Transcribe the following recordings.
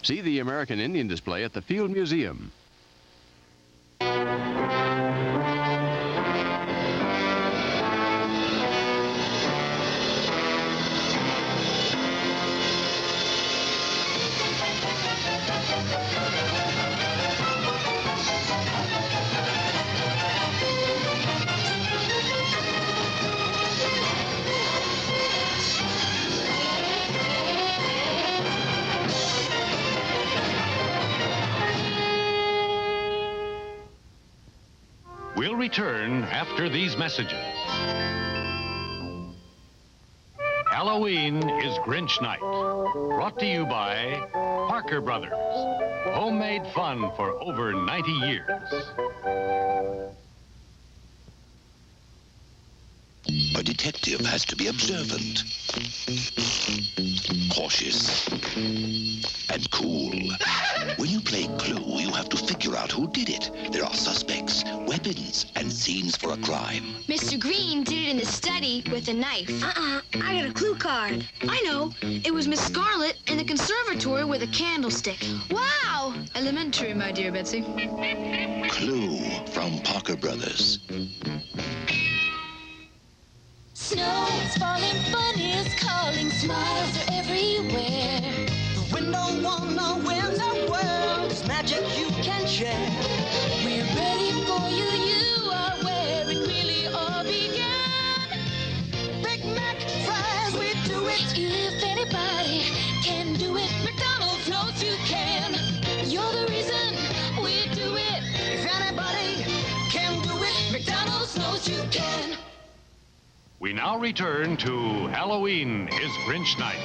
See the American Indian display at the Field Museum. We'll return after these messages. Halloween is Grinch Night, brought to you by Parker Brothers. Homemade fun for over 90 years. A detective has to be observant, cautious, and cool. When you play Clue, you have to figure out who did it. There are suspects, weapons, and scenes for a crime. Mr. Green did it in the study with a knife. I got a clue card. I know. It was Miss Scarlet in the conservatory with a candlestick. Wow! Elementary, my dear Betsy. Clue from Parker Brothers. Snow is falling, fun is calling, smiles are everywhere. The window wanna win the world, it's magic you can share. We're ready for you, you are where it really all began. Big Mac fries, we do it. If anybody can do it, McDonald's knows you can. You're the reason we do it. If anybody can do it, McDonald's knows you can. We now return to Halloween is Grinch Night.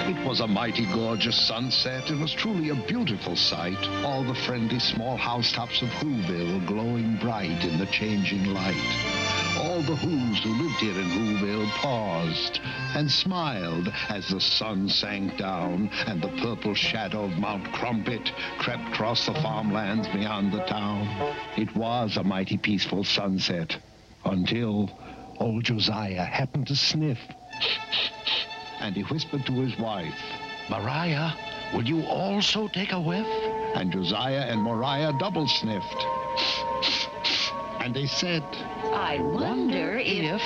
It was a mighty gorgeous sunset. It was truly a beautiful sight. All the friendly small housetops of Whoville glowing bright in the changing light. All the Whos who lived here in Whoville paused and smiled as the sun sank down and the purple shadow of Mount Crumpet crept across the farmlands beyond the town. It was a mighty peaceful sunset until old Josiah happened to sniff. And he whispered to his wife, "Mariah, will you also take a whiff?" And Josiah and Mariah double sniffed. And they said, I wonder if...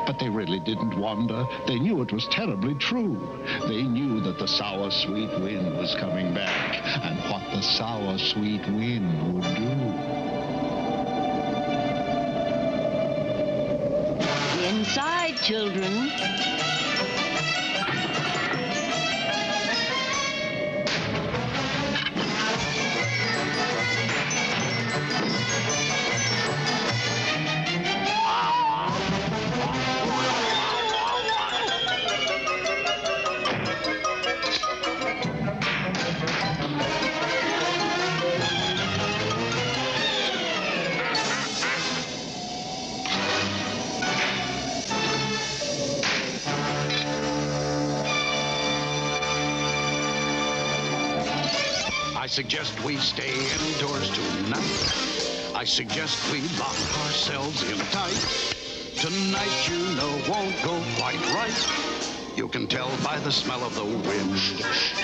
But they really didn't wonder. They knew it was terribly true. They knew that the sour, sweet wind was coming back, and what the sour, sweet wind would do. Inside, children. I suggest we stay indoors tonight. I suggest we lock ourselves in tight. Tonight, you know, won't go quite right. You can tell by the smell of the wind.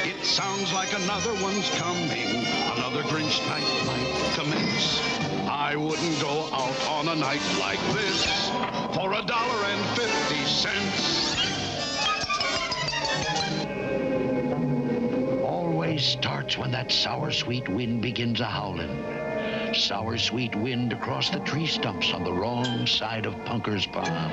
It sounds like another one's coming. Another Grinch night might commence. I wouldn't go out on a night like this for $1.50. Always starts when that sour, sweet wind begins a-howlin'. Sour, sweet wind across the tree stumps on the wrong side of Punker's Pond.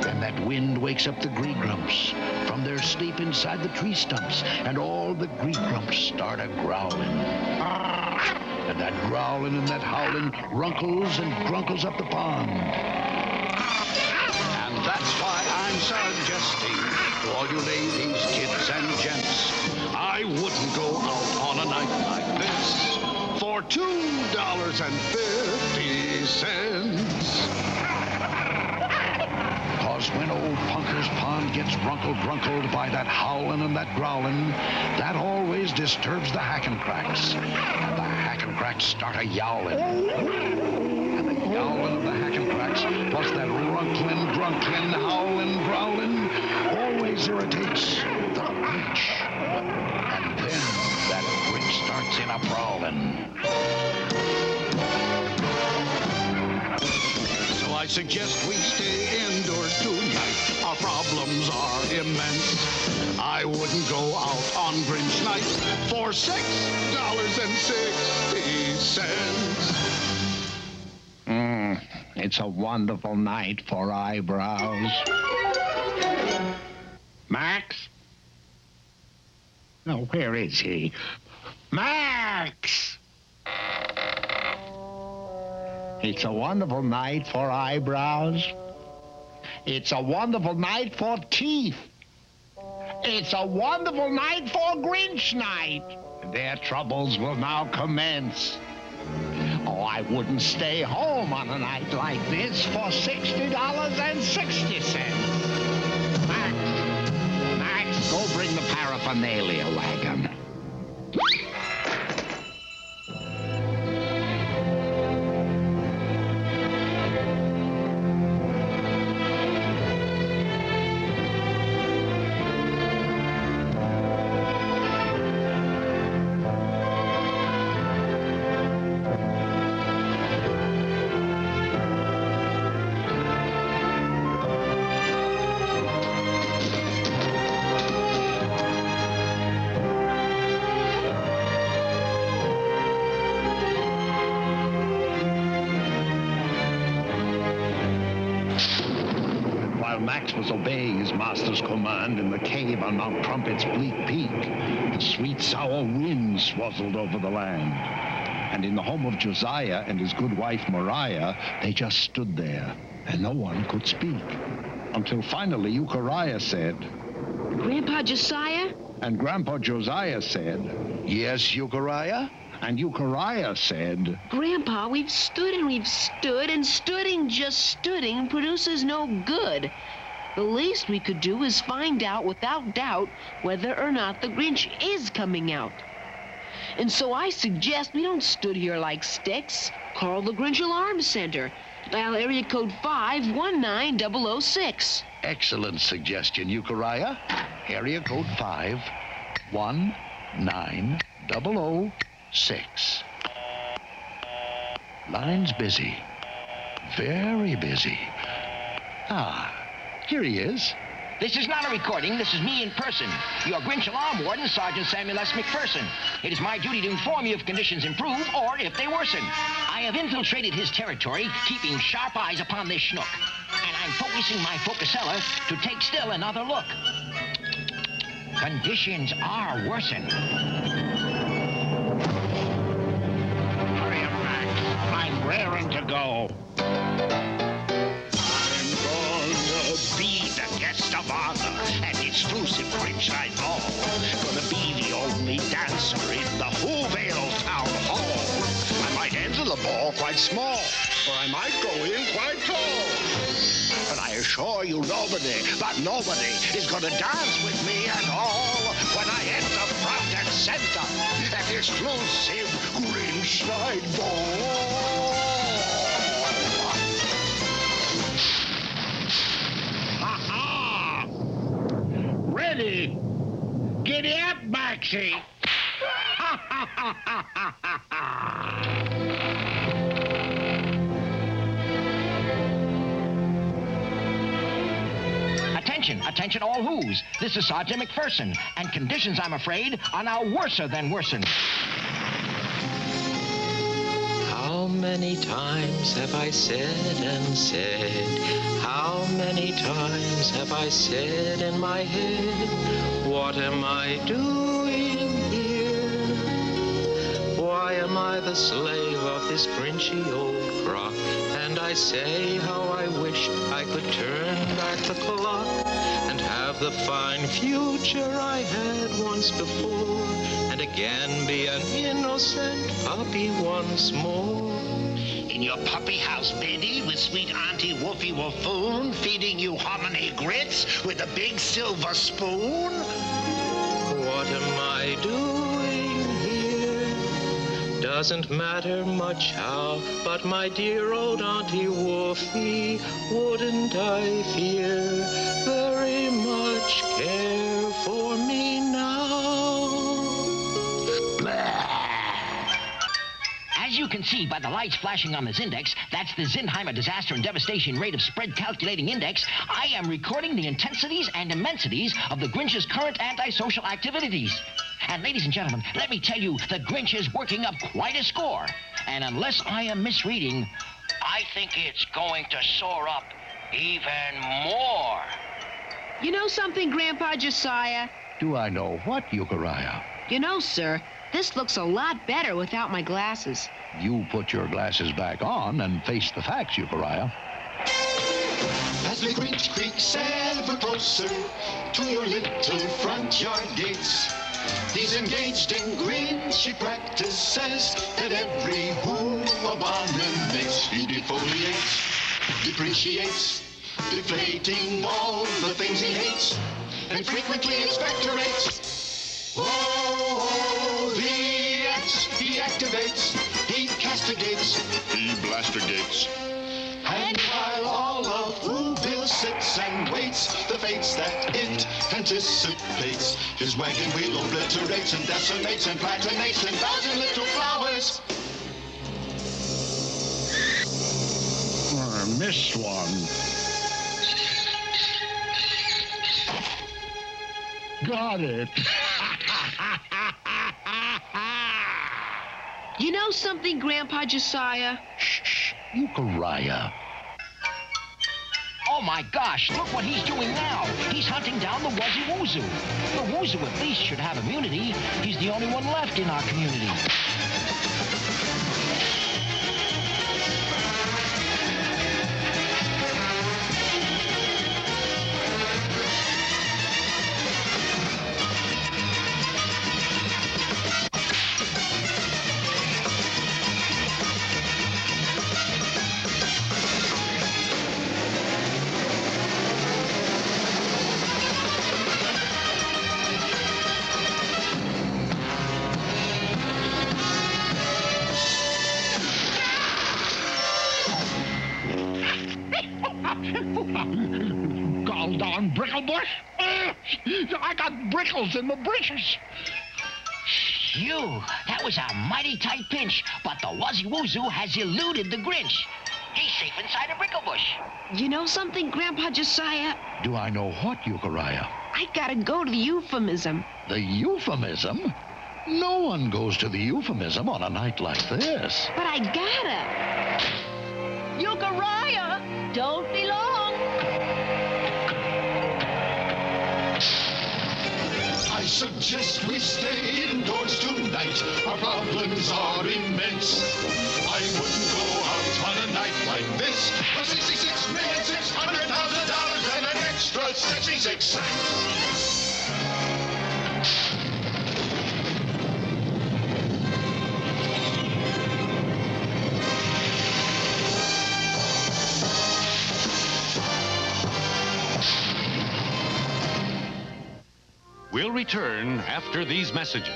Then that wind wakes up the Gree-Grumps from their sleep inside the tree stumps, and all the Gree-Grumps start a-growlin'. And that growlin' and that howlin' runkles and grunkles up the pond. And that's why I'm suggesting to all you ladies, kids, and gents, I wouldn't go out on a night like this for $2.50. 'Cause when old Punker's Pond gets runkled by that howlin' and that growlin', that always disturbs the Hackencracks. And the Hackencracks start a yowlin'. And the yowlin' of the Hackencracks, plus that runklin', drunklin', howlin', growlin', always irritates the Grinch. And then that Grinch starts in a brawlin'. I suggest we stay indoors tonight. Our problems are immense. I wouldn't go out on Grinch night for $6.60. It's a wonderful night for eyebrows. Max? No, where is he? Max! It's a wonderful night for eyebrows. It's a wonderful night for teeth. It's a wonderful night for Grinch night. Their troubles will now commence. Oh, I wouldn't stay home on a night like this for $60.60. Max, go bring the paraphernalia wagon. Max was obeying his master's command in the cave on Mount Trumpet's bleak peak. The sweet, sour wind swazzled over the land. And in the home of Josiah and his good wife, Mariah, they just stood there, and no one could speak. Until finally, Euchariah said, Grandpa Josiah? And Grandpa Josiah said, Yes, Euchariah? And Euchariah said, Grandpa, we've stood and we've stood, and stooding just stooding produces no good. The least we could do is find out without doubt whether or not the Grinch is coming out. And so I suggest we don't stood here like sticks. Call the Grinch Alarm Center. Dial area code 519006. Excellent suggestion, Euchariah. Area code 519006. Line's busy. Very busy. Here he is. This is not a recording. This is me in person. Your Grinch Alarm Warden, Sergeant Samuel S. McPherson. It is my duty to inform you if conditions improve or if they worsen. I have infiltrated his territory, keeping sharp eyes upon this schnook. And I'm focusing my focusella to take still another look. Conditions are worsen. Hurry up, Max. I'm raring to go. Guest of honor and exclusive Grinch night ball. Gonna be the only dancer in the Whoville Town Hall. I might enter the ball quite small, or I might go in quite tall. But I assure you nobody is gonna dance with me at all when I enter front and center at the exclusive Grinch night ball. Ready? Giddy up, Maxie. Attention all who's. This is Sergeant McPherson, and conditions, I'm afraid, are now worser than worsen. How many times have I said and said? How many times have I said in my head, what am I doing here? Why am I the slave of this Grinchy old crock? And I say how I wish I could turn back the clock and have the fine future I had once before. again be an innocent puppy once more. In your puppy house, Betty, with sweet Auntie Wolfie Wolfoon, feeding you hominy grits with a big silver spoon? What am I doing here? Doesn't matter much how, but my dear old Auntie Wolfie, wouldn't I fear very much care for me now? As you can see by the lights flashing on this index, that's the Zinheimer Disaster and Devastation Rate of Spread Calculating Index. I am recording the intensities and immensities of the Grinch's current antisocial activities. And ladies and gentlemen, let me tell you, the Grinch is working up quite a score. And unless I am misreading, I think it's going to soar up even more. You know something, Grandpa Josiah? Do I know what, Euchariah? You know, sir, this looks a lot better without my glasses. You put your glasses back on and face the facts, Euchariah. As the Grinch creaks ever closer to your little front yard gates, he's engaged in Grinchy practices that every who abominates. He defoliates, depreciates, deflating all the things he hates, and frequently expectorates. Oh, the X he activates, he castigates, He blastergates. and while all of Whoville sits and waits the fates that it anticipates, his wagon wheel obliterates and decimates and platinates 1,000 little flowers. Missed one. Got it. You know something, Grandpa Josiah? Shh, Euchariah. Oh my gosh, look what he's doing now. He's hunting down the Wuzzy Woozoo. The Woozoo at least should have immunity. He's the only one left in our community. Gall darn Bricklebush. I got brickles in the britches. Phew, that was a mighty tight pinch, but the Wuzzy Woozoo has eluded the Grinch. He's safe inside a bricklebush. You know something, Grandpa Josiah? Do I know what, Euchariah? I gotta go to the euphemism. The euphemism? No one goes to the euphemism on a night like this. But I gotta. Euchariah, don't be long. I suggest we stay indoors tonight. Our problems are immense. I wouldn't go out on a night like this for $66,600,000 and an extra 66 cents. We'll return after these messages.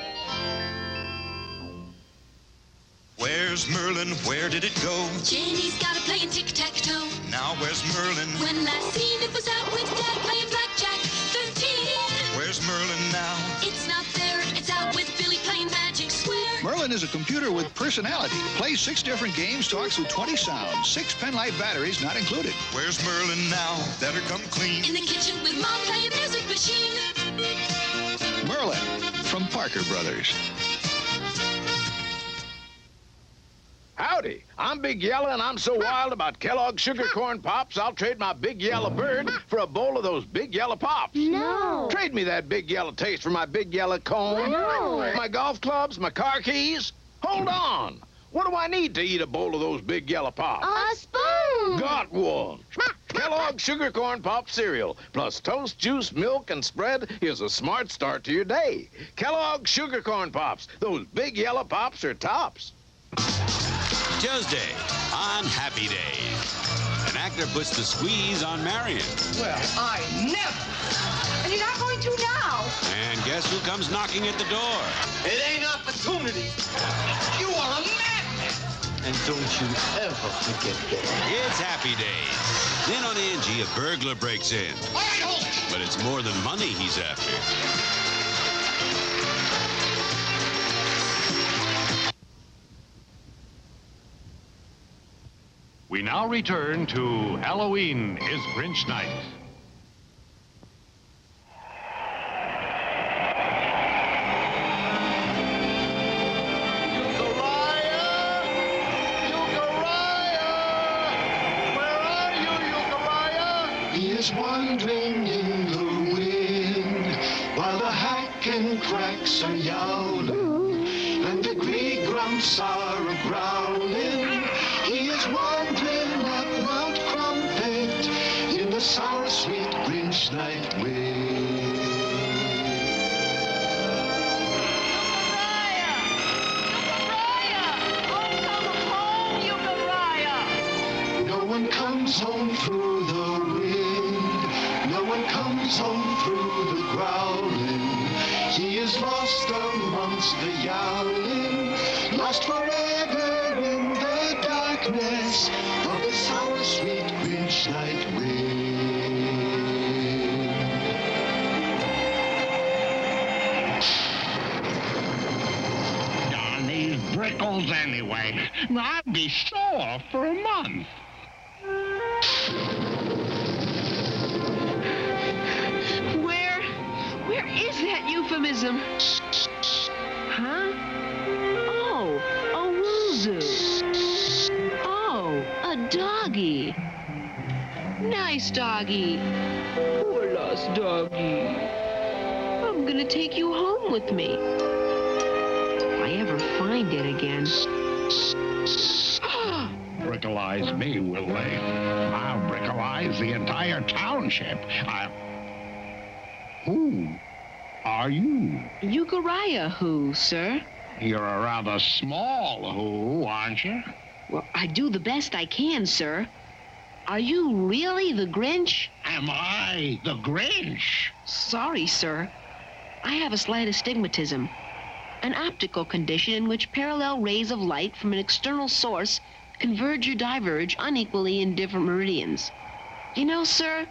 Where's Merlin? Where did it go? Jenny's got it playing tic-tac-toe. Now where's Merlin? When last seen, it was out with Dad playing blackjack 13. Where's Merlin now? It's not there. It's out with Billy playing Magic Square. Merlin is a computer with personality. Plays 6 different games, talks with 20 sounds. 6 pen-light batteries not included. Where's Merlin now? Better come clean. In the kitchen with Mom playing Music Machine. Merlin from Parker Brothers. Howdy, I'm Big Yellow, and I'm so wild about Kellogg's Sugar Corn Pops, I'll trade my Big Yellow Bird for a bowl of those Big Yellow Pops. No. Trade me that Big Yellow taste for my Big Yellow Cone. No. My golf clubs, my car keys. Hold on. What do I need to eat a bowl of those Big Yellow Pops? A spoon. Got one. Kellogg's Sugar Corn Pop cereal, plus toast, juice, milk, and spread is a smart start to your day. Kellogg's Sugar Corn Pops. Those big yellow pops are tops. Tuesday on Happy Days. An actor puts the squeeze on Marion. Well, I never. And you're not going to now. And guess who comes knocking at the door? It ain't opportunity. You are a madman. And don't you ever forget that. It's Happy Days. Then on Angie, a burglar breaks in. But it's more than money he's after. We now return to Halloween is Grinch Night. He is wandering in the wind while the hack and cracks are yowling and the grey grumps are a-growling. He is wandering up Mount Crumpet in the sour, sweet Grinch night wind. No one comes home through the wind. No one comes home through the growling. He is lost amongst the yowling, lost forever in the darkness of the sour, sweet Grinch night wind. Darn these brickles anyway. I'll be sore for a month. Where is that euphemism? Huh? Oh, a woozoo. Oh, a doggy. Nice doggy. Poor lost doggy. I'm gonna take you home with me. If I ever find it again. Brickleize me, will they? I'll brickleize the entire township. Who are you? Euchariah who, sir? You're a rather small who, aren't you? Well, I do the best I can, sir. Are you really the Grinch? Am I the Grinch? Sorry, sir. I have a slight astigmatism, an optical condition in which parallel rays of light from an external source converge or diverge unequally in different meridians. You know, sir,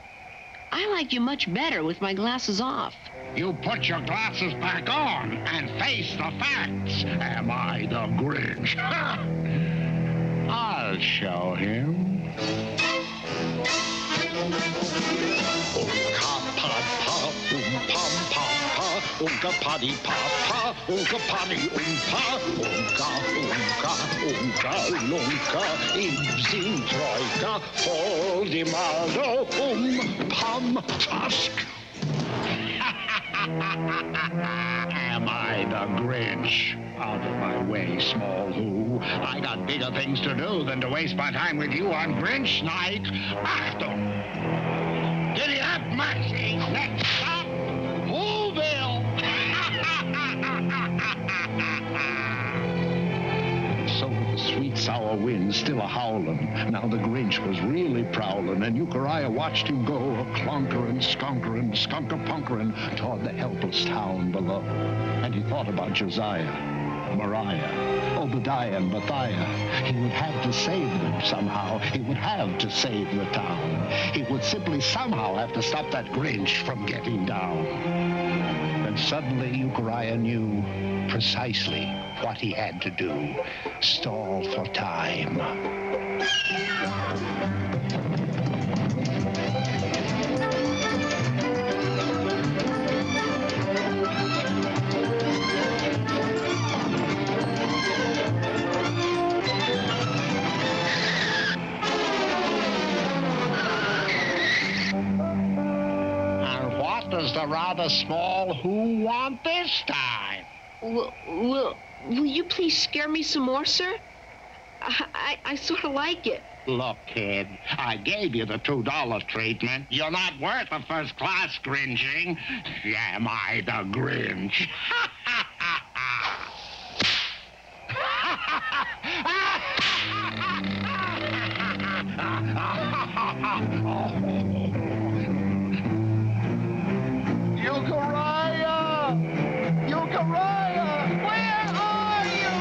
I like you much better with my glasses off. You put your glasses back on and face the facts. Am I the Grinch? I'll show him. Unka paddy papa, unka paddy umpa, unka lunka, in troika, all the maldo pam tusk. Am I the Grinch? Out of my way, small who. I got bigger things to do than to waste my time with you on Grinch night. Achtung! Giddy up, Maxie! Next stop, Whoville! So with the sweet sour wind still a-howlin', now the Grinch was really prowlin', and Euchariah watched him go a-clunkerin', skunkerin', skunk-a-punkerin' toward the helpless town below. And he thought about Josiah, Mariah, Obadiah, and Matthiah. He would have to save them somehow. He would have to save the town. He would simply somehow have to stop that Grinch from getting down. And suddenly Euchariah knew precisely what he had to do. Stall for time. And what does the rather small who want this time? Will you please scare me some more, sir? I sort of like it. Look, kid, I gave you the $2 treatment. You're not worth a first-class Grinching. Am I the Grinch? Euchariah! Euchariah! Where are you?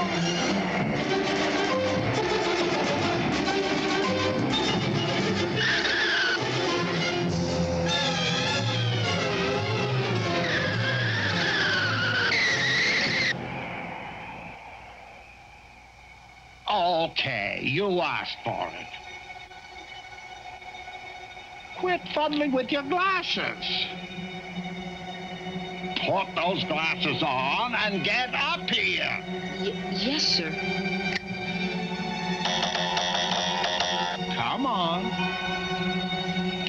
Okay, you asked for it. Quit fuddling with your glasses. Put those glasses on and get up here. Yes, sir. Come on.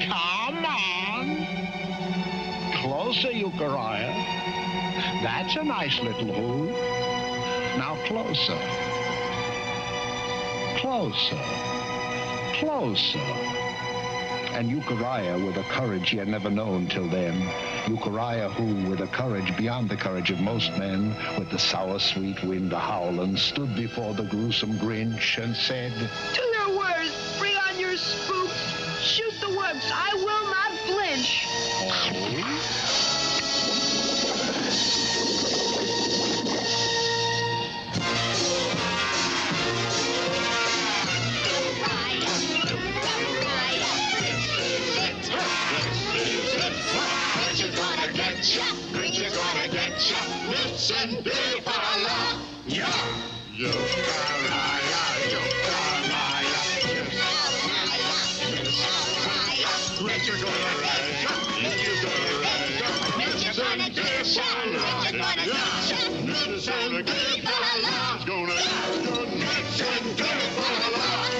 Come on. Closer, Euchariah. That's a nice little who. Now closer. Closer. Closer. And Euchariah, with a courage he had never known till then, Euchariah who, with a courage beyond the courage of most men, with the sour sweet wind a-howlin', stood before the gruesome Grinch and said, To your words, bring on your spooks. Shoot the works, I will not flinch. Grinch is gonna get ya. Listen, Billy, for a laugh. Yeah. Euchariah, Euchariah, Grinch is gonna get ya. Grinch is gonna get ya. Listen, Billy, for a laugh. Listen, Billy, for a laugh. Gonna get ya. Listen, Billy, for a laugh.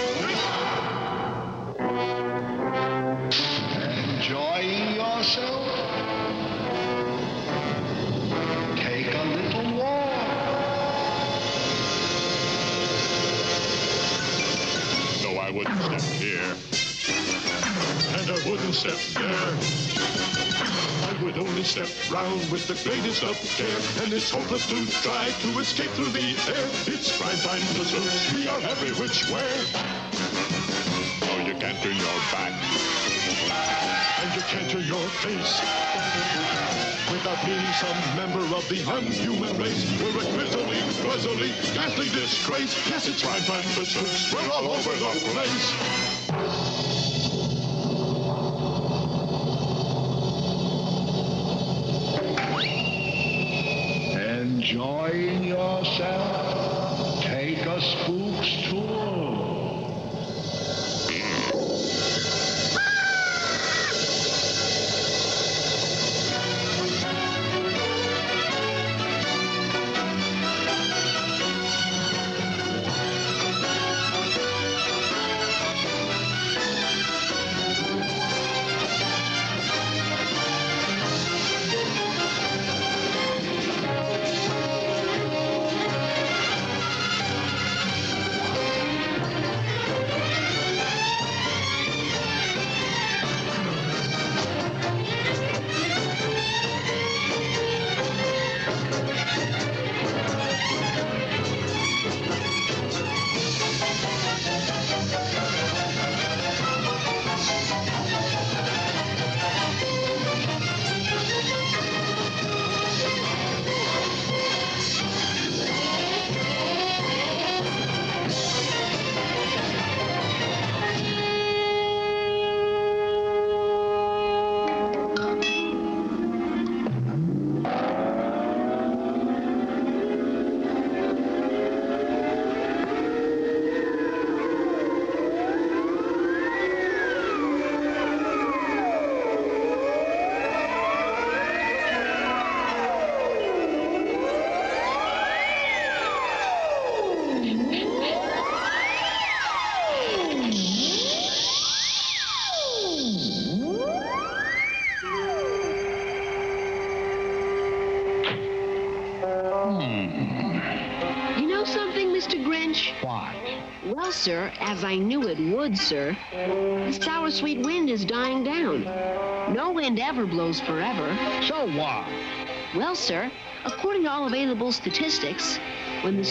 Enjoying yourself? Take a little walk. No, I wouldn't step here. And I wouldn't step there. I would only step round with the greatest of care. And it's hopeless to try to escape through the air. It's prime time to search. We are every which way. Oh, you can't turn your back. And you can't turn your face. Without being some member of the unhuman race. We're a grisly, ghastly disgrace. Yes, it's prime time to search. We're all over the place. Enjoying yourself? Take a spook's tour. Why? Well, sir, as I knew it would, sir, the sour sweet wind is dying down. No wind ever blows forever. So what? Well, sir, according to all available statistics, when the